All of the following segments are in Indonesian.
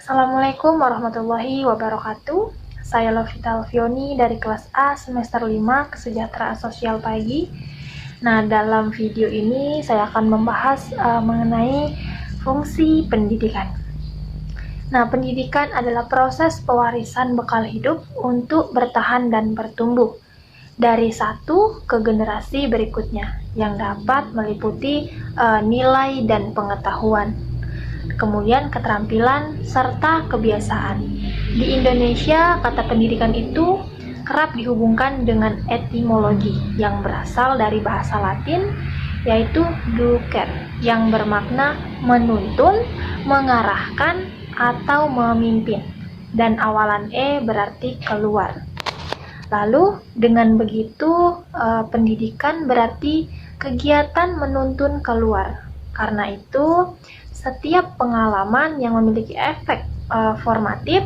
Assalamualaikum warahmatullahi wabarakatuh. Saya Lovita Alfioni dari kelas A semester 5 Kesejahteraan Sosial Pagi. Nah, dalam video ini saya akan membahas mengenai fungsi pendidikan. Nah, pendidikan adalah proses pewarisan bekal hidup untuk bertahan dan bertumbuh dari satu ke generasi berikutnya yang dapat meliputi nilai dan pengetahuan, kemudian keterampilan, serta kebiasaan. Di Indonesia, kata pendidikan itu kerap dihubungkan dengan etimologi yang berasal dari bahasa Latin, yaitu ducer, yang bermakna menuntun, mengarahkan, atau memimpin, dan awalan E berarti keluar. Lalu, dengan begitu, pendidikan berarti kegiatan menuntun keluar. Karena itu, setiap pengalaman yang memiliki efek formatif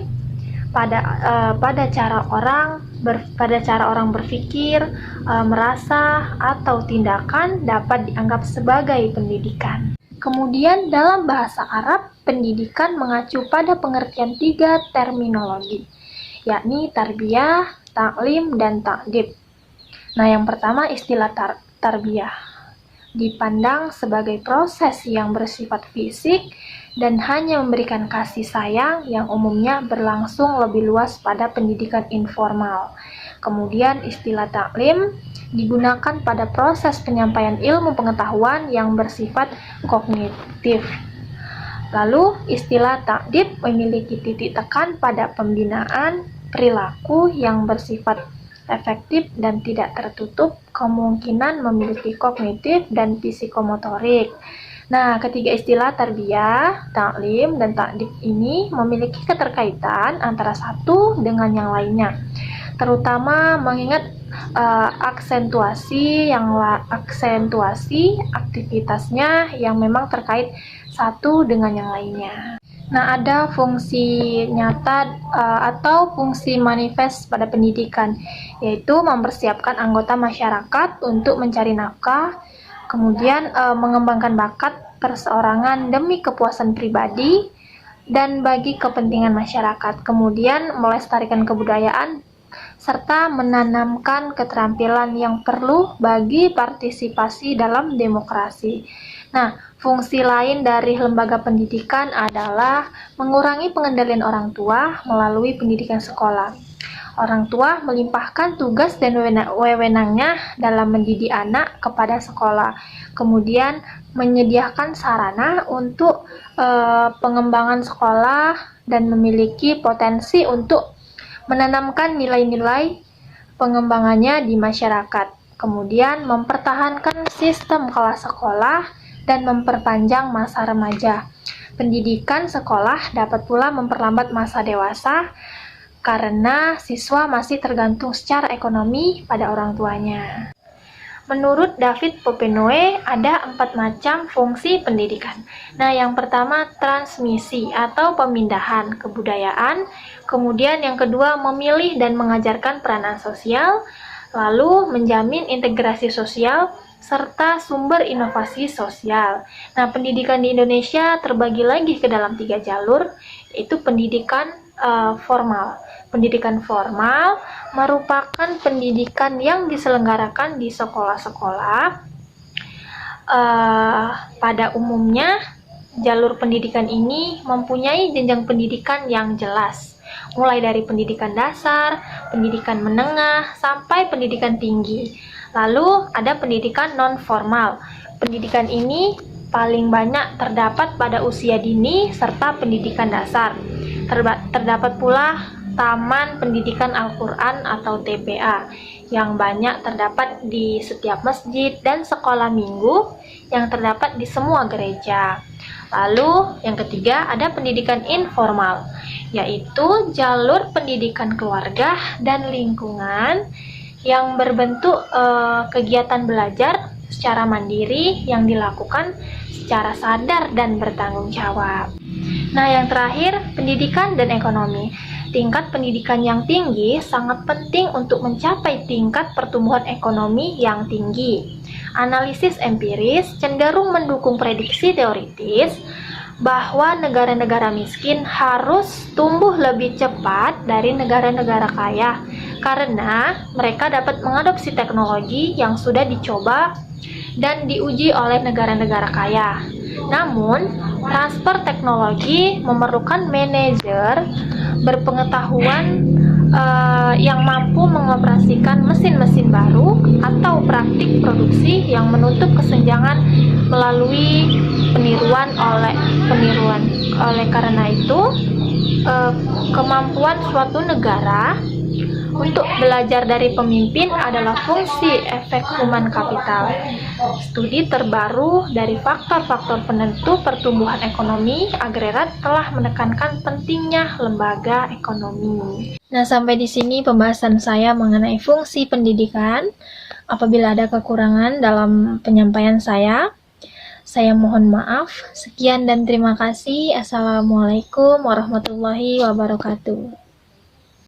pada cara orang berpikir, merasa, atau tindakan dapat dianggap sebagai pendidikan. Kemudian dalam bahasa Arab, pendidikan mengacu pada pengertian 3 terminologi, yakni tarbiyah, taklim, dan ta'dib. Nah, yang pertama istilah tarbiyah dipandang sebagai proses yang bersifat fisik dan hanya memberikan kasih sayang yang umumnya berlangsung lebih luas pada pendidikan informal. Kemudian istilah taklim digunakan pada proses penyampaian ilmu pengetahuan yang bersifat kognitif. Lalu istilah ta'dib memiliki titik tekan pada pembinaan perilaku yang bersifat efektif dan tidak tertutup kemungkinan memiliki kognitif dan psikomotorik. Nah, ketiga istilah tarbiyah, taklim, dan ta'dib ini memiliki keterkaitan antara satu dengan yang lainnya, terutama mengingat aksentuasi aktivitasnya yang memang terkait satu dengan yang lainnya. Nah, ada fungsi nyata atau fungsi manifest pada pendidikan, yaitu mempersiapkan anggota masyarakat untuk mencari nafkah, kemudian mengembangkan bakat perseorangan demi kepuasan pribadi dan bagi kepentingan masyarakat, kemudian melestarikan kebudayaan serta menanamkan keterampilan yang perlu bagi partisipasi dalam demokrasi. Nah, fungsi lain dari lembaga pendidikan adalah mengurangi pengendalian orang tua melalui pendidikan sekolah. Orang tua melimpahkan tugas dan wewenangnya dalam mendidik anak kepada sekolah, kemudian menyediakan sarana untuk pengembangan sekolah dan memiliki potensi untuk menanamkan nilai-nilai pengembangannya di masyarakat, kemudian mempertahankan sistem kelas sekolah dan memperpanjang masa remaja. Pendidikan sekolah dapat pula memperlambat masa dewasa karena siswa masih tergantung secara ekonomi pada orang tuanya. Menurut David Popenoe, ada 4 macam fungsi pendidikan. Nah, yang pertama transmisi atau pemindahan kebudayaan, kemudian yang kedua memilih dan mengajarkan peranan sosial, lalu menjamin integrasi sosial, serta sumber inovasi sosial. Nah, pendidikan di Indonesia terbagi lagi ke dalam 3 jalur, yaitu pendidikan formal. Pendidikan formal merupakan pendidikan yang diselenggarakan di sekolah-sekolah. Pada umumnya, jalur pendidikan ini mempunyai jenjang pendidikan yang jelas, mulai dari pendidikan dasar, pendidikan menengah, sampai pendidikan tinggi. Lalu ada pendidikan non-formal. Pendidikan ini paling banyak terdapat pada usia dini serta pendidikan dasar. Terdapat pula Taman Pendidikan Al-Quran atau TPA yang banyak terdapat di setiap masjid dan sekolah minggu yang terdapat di semua gereja. Lalu yang ketiga ada pendidikan informal, yaitu jalur pendidikan keluarga dan lingkungan yang berbentuk kegiatan belajar secara mandiri yang dilakukan secara sadar dan bertanggung jawab. Nah, yang terakhir pendidikan dan ekonomi. Tingkat pendidikan yang tinggi sangat penting untuk mencapai tingkat pertumbuhan ekonomi yang tinggi. Analisis empiris cenderung mendukung prediksi teoritis bahwa negara-negara miskin harus tumbuh lebih cepat dari negara-negara kaya karena mereka dapat mengadopsi teknologi yang sudah dicoba dan diuji oleh negara-negara kaya. Namun, transfer teknologi memerlukan manajer berpengetahuan yang mampu mengoperasikan mesin-mesin baru atau praktik produksi yang menutup kesenjangan melalui peniruan. Oleh karena itu, kemampuan suatu negara untuk belajar dari pemimpin adalah fungsi efek human kapital. Studi terbaru dari faktor-faktor penentu pertumbuhan ekonomi agregat telah menekankan pentingnya lembaga ekonomi. Nah, sampai di sini pembahasan saya mengenai fungsi pendidikan. Apabila ada kekurangan dalam penyampaian saya mohon maaf. Sekian dan terima kasih. Assalamualaikum warahmatullahi wabarakatuh.